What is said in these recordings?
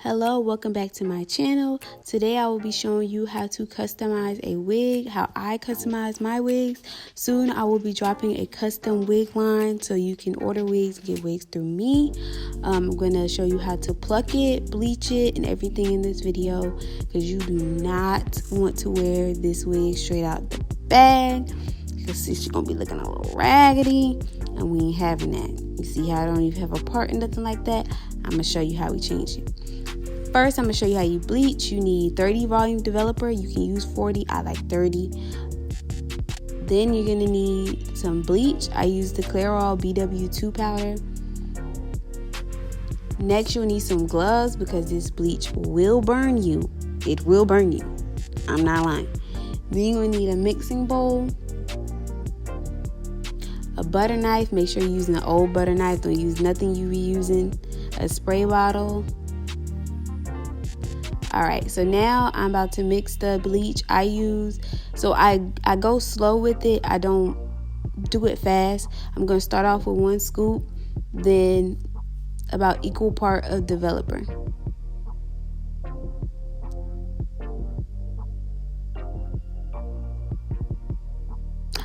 Hello, welcome back to my channel. Today I will be showing you how to customize a wig, how I customize my wigs. Soon I will be dropping a custom wig line so you can order wigs and get wigs through me. I'm going to show you how to pluck it, bleach it, and everything in this video because you do not want to wear this wig straight out the bag because she's going to be looking a little raggedy and we ain't having that. You see how I don't even have a part and nothing like that? I'm going to show you how we change it. First, I'm going to show you how you bleach. You need 30 volume developer. You can use 40. I like 30. Then you're going to need some bleach. I use the Clairol BW2 powder. Next, you'll need some gloves because this bleach will burn you. It will burn you. I'm not lying. Then you're going to need a mixing bowl, a butter knife. Make sure you're using an old butter knife. Don't use nothing you reusing. A spray bottle. Alright, so now I'm about to mix the bleach. I go slow with it. I don't do it fast. I'm going to start off with 1 scoop, then about equal part of developer.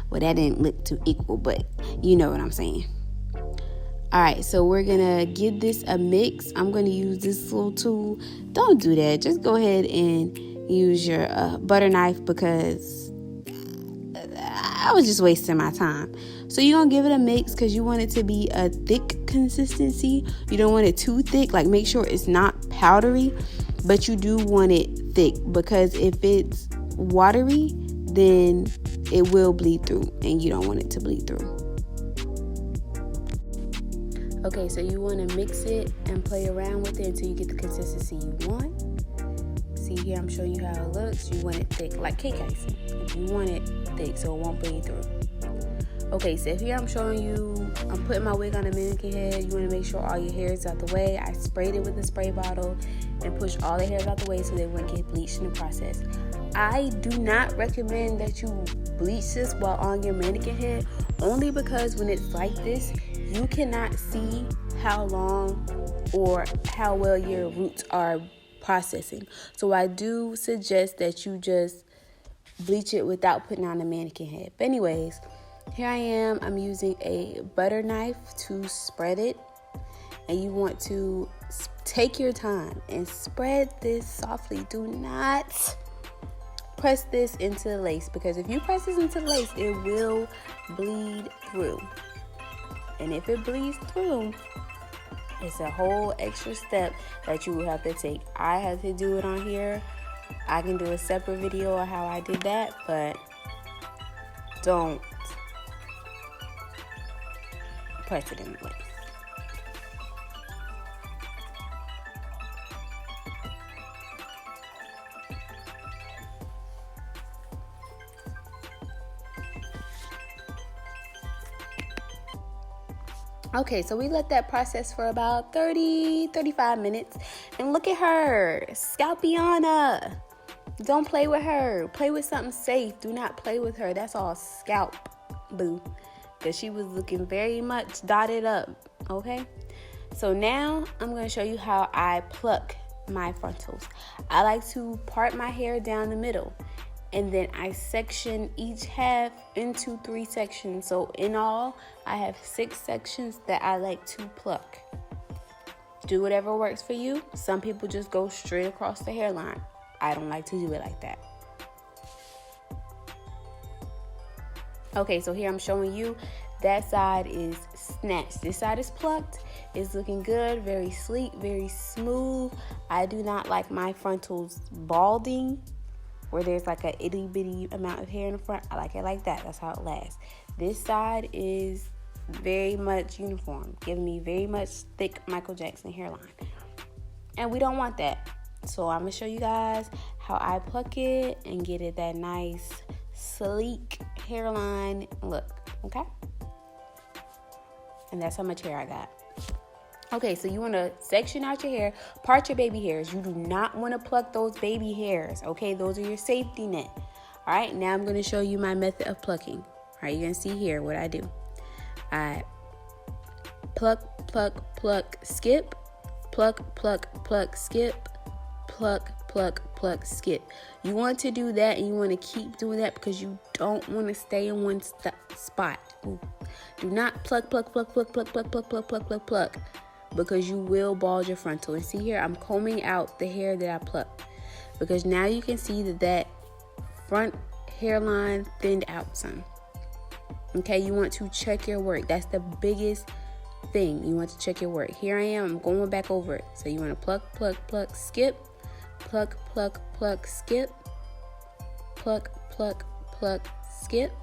Well, that didn't look too equal, but you know what I'm saying. Alright, so we're going to give this a mix. I'm going to use this little tool. Don't do that. Just go ahead and use your butter knife because I was just wasting my time. So you're going to give it a mix because you want it to be a thick consistency. You don't want it too thick. Like, make sure it's not powdery, but you do want it thick because if it's watery, then it will bleed through and you don't want it to bleed through. Okay, so you want to mix it and play around with it until you get the consistency you want. See here, I'm showing you how it looks. You want it thick, like cake icing. You want it thick so it won't bleed through. Okay, so here I'm showing you, I'm putting my wig on a mannequin head. You want to make sure all your hair is out the way. I sprayed it with a spray bottle and pushed all the hairs out the way so they wouldn't get bleached in the process. I do not recommend that you bleach this while on your mannequin head, only because when it's like this, you cannot see how long or how well your roots are processing. So I do suggest that you just bleach it without putting on a mannequin head. But anyways, here I am. I'm using a butter knife to spread it. And you want to take your time and spread this softly. Do not press this into the lace because if you press this into the lace, it will bleed through. And if it bleeds through, it's a whole extra step that you will have to take. I had to do it on here. I can do a separate video of how I did that, but don't press it in the lace. Okay, so we let that process for about 30-35 minutes. And look at her, Scalpiana. Don't play with her. Play with something safe. Do not play with her. That's all scalp, boo. Because she was looking very much dotted up, okay? So now I'm going to show you how I pluck my frontals. I like to part my hair down the middle. And then I section each half into 3 sections. So in all, I have 6 sections that I like to pluck. Do whatever works for you. Some people just go straight across the hairline. I don't like to do it like that. Okay, so here I'm showing you that side is snatched. This side is plucked. It's looking good, very sleek, very smooth. I do not like my frontals balding, where there's like a itty bitty amount of hair in the front. I like it like that. That's how it lasts. This side is very much uniform, giving me very much thick Michael Jackson hairline. And we don't want that. So I'm going to show you guys how I pluck it and get it that nice, sleek hairline look. Okay? And that's how much hair I got. Okay, so you want to section out your hair, part your baby hairs. You do not want to pluck those baby hairs, okay? Those are your safety net. All right, now I'm going to show you my method of plucking. All right, you're going to see here what I do. I pluck, pluck, pluck, skip, pluck, pluck, pluck, skip, pluck, pluck, pluck, skip. You want to do that, and you want to keep doing that because you don't want to stay in one spot. Ooh. Do not pluck, pluck, pluck, pluck, pluck, pluck, pluck, pluck, pluck, pluck, pluck, because you will bald your frontal. And see here, I'm combing out the hair that I plucked, because now you can see that front hairline thinned out some. Okay, you want to check your work. That's the biggest thing. You want to check your work. Here I am. I'm going back over it. So you want to pluck, pluck, pluck, skip, pluck, pluck, pluck, skip, pluck, pluck, pluck, skip,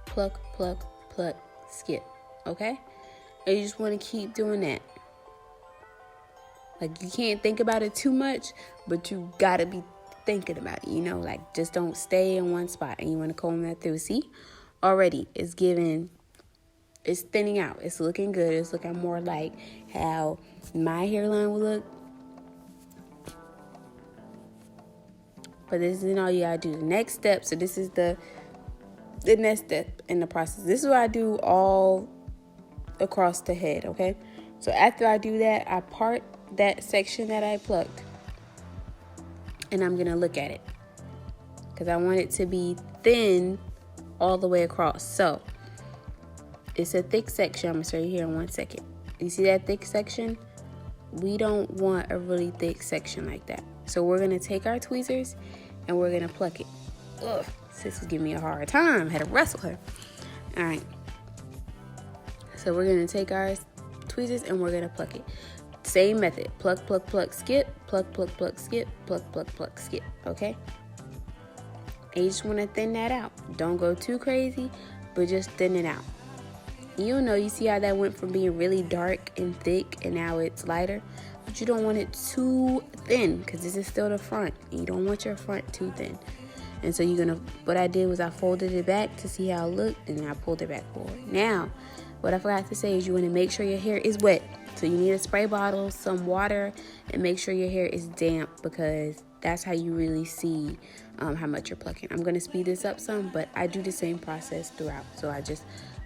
pluck, pluck, pluck, skip. Okay, and you just want to keep doing that. Like, you can't think about it too much, but you gotta be thinking about it, you know, like, just don't stay in one spot. And you want to comb that through. See, already it's thinning out. It's looking good. It's looking more like how my hairline will look. But this isn't all you gotta do. The next step, so this is the next step in the process. This is what I do all across the head, okay? So after I do that, I part that section that I plucked, and I'm gonna look at it because I want it to be thin all the way across. So it's a thick section. I'm gonna show you here in 1 second. You see that thick section? We don't want a really thick section like that. So we're gonna take our tweezers and we're gonna pluck it. Ugh, sis is giving me a hard time. I had to wrestle her. All right. So we're gonna take our tweezers and we're gonna pluck it. Same method. Pluck, pluck, pluck, skip. Pluck, pluck, pluck, skip. Pluck, pluck, pluck, skip. Okay? And you just want to thin that out. Don't go too crazy, but just thin it out. You know, you see how that went from being really dark and thick and now it's lighter? But you don't want it too thin because this is still the front. You don't want your front too thin. And so what I did was I folded it back to see how it looked, and then I pulled it back forward. Now, what I forgot to say is you want to make sure your hair is wet. So you need a spray bottle, some water, and make sure your hair is damp, because that's how you really see how much you're plucking. I'm going to speed this up some, but I do the same process throughout. So I just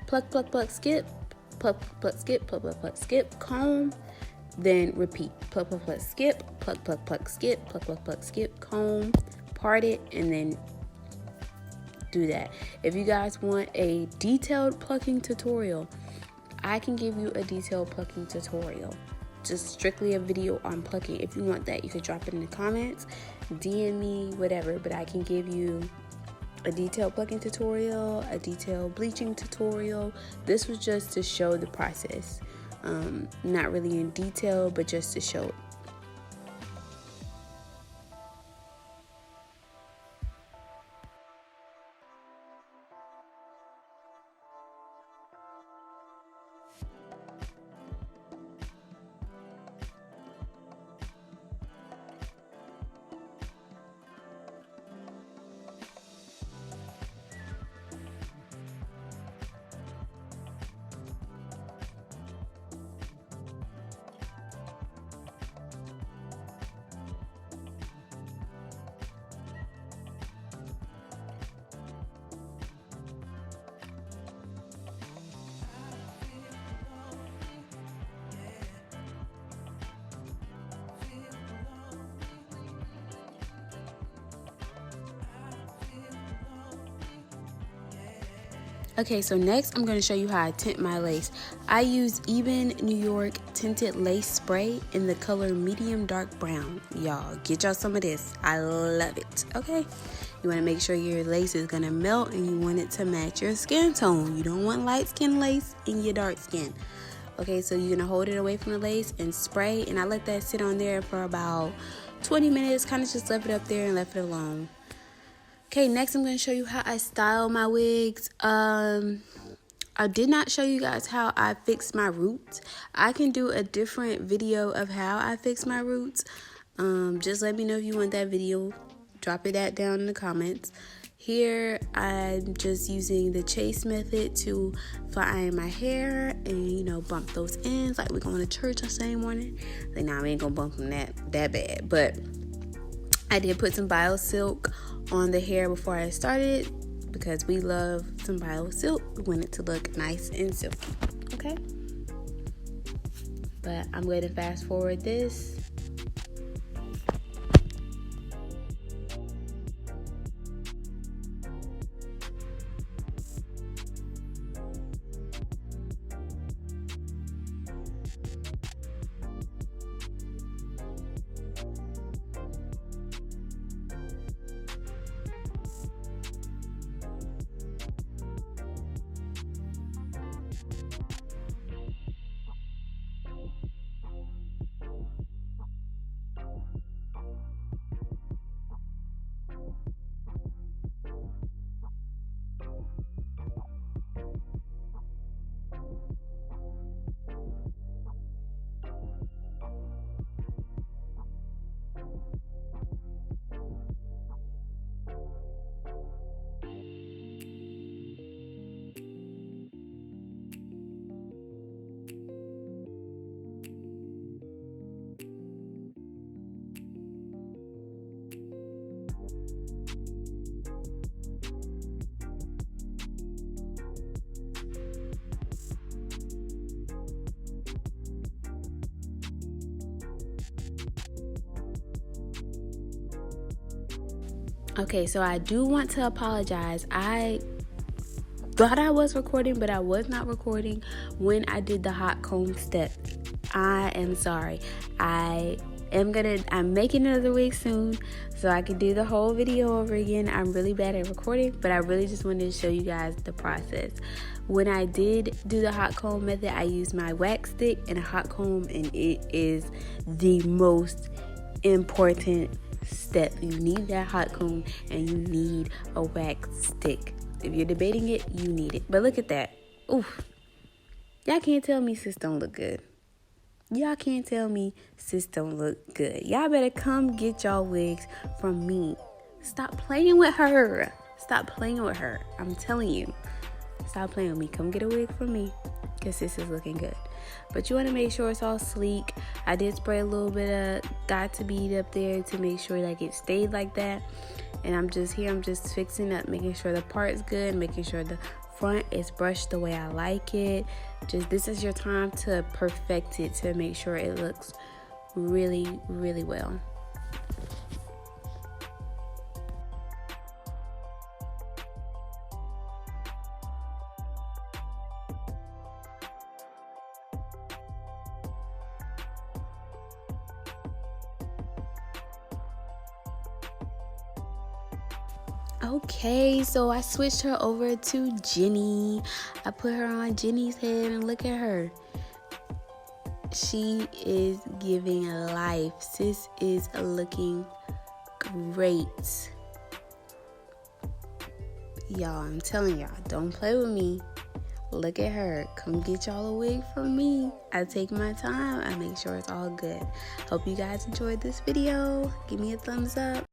pluck, pluck, pluck, skip, pluck, pluck, skip, pluck, pluck, pluck, skip, comb, then repeat. Pluck, pluck, pluck, skip, pluck, pluck, pluck, skip, pluck, pluck, pluck, skip, comb, part it, and then do that. If you guys want a detailed plucking tutorial, I can give you a detailed plucking tutorial. Just strictly a video on plucking. If you want that, you could drop it in the comments, DM me, whatever. But I can give you a detailed plucking tutorial, a detailed bleaching tutorial. This was just to show the process. Not really in detail, but just to show it. Okay, so next I'm going to show you how I tint my lace. I use Even New York tinted lace spray in the color medium dark brown. Y'all, get y'all some of this. I love it. Okay, you want to make sure your lace is going to melt, and you want it to match your skin tone. You don't want light skin lace in your dark skin. Okay, so you're going to hold it away from the lace and spray, and I let that sit on there for about 20 minutes. Kind of just left it up there and left it alone. Okay, next I'm going to show you how I style my wigs. I did not show you guys how I fix my roots. I can do a different video of how I fix my roots. Just let me know if you want that video. Drop that down in the comments. Here, I'm just using the chase method to flat iron my hair and, you know, bump those ends like we're going to church on Sunday morning. Like, nah, we ain't going to bump them that bad. But I did put some bio silk on the hair before I started because we love some bio silk. We want it to look nice and silky. Okay. But I'm going to fast forward this. Okay, so I do want to apologize. I thought I was recording, but I was not recording when I did the hot comb step. I am sorry. I'm making another wig soon so I can do the whole video over again. I'm really bad at recording, but I really just wanted to show you guys the process. When I did do the hot comb method, I used my wax stick and a hot comb, and it is the most important step. You need that hot comb and you need a wax stick. If you're debating it, you need it. But look at that. Oof. Y'all can't tell me sis don't look good. Y'all can't tell me sis don't look good. Y'all better come get y'all wigs from me. Stop playing with her. Stop playing with her. I'm telling you. Stop playing with me. Come get a wig from me, because sis is looking good. But you want to make sure it's all sleek. I did spray a little bit of Got to Beat up there to make sure like it stayed like that. And I'm just fixing up, making sure the part's good, making sure the front is brushed the way I like it. Just this is your time to perfect it, to make sure it looks really, really well. Okay, so I switched her over to Jenny. I put her on Jenny's head and look at her. She is giving life. Sis is looking great. Y'all, I'm telling y'all, don't play with me. Look at her. Come get y'all a wig from me. I take my time. I make sure it's all good. Hope you guys enjoyed this video. Give me a thumbs up.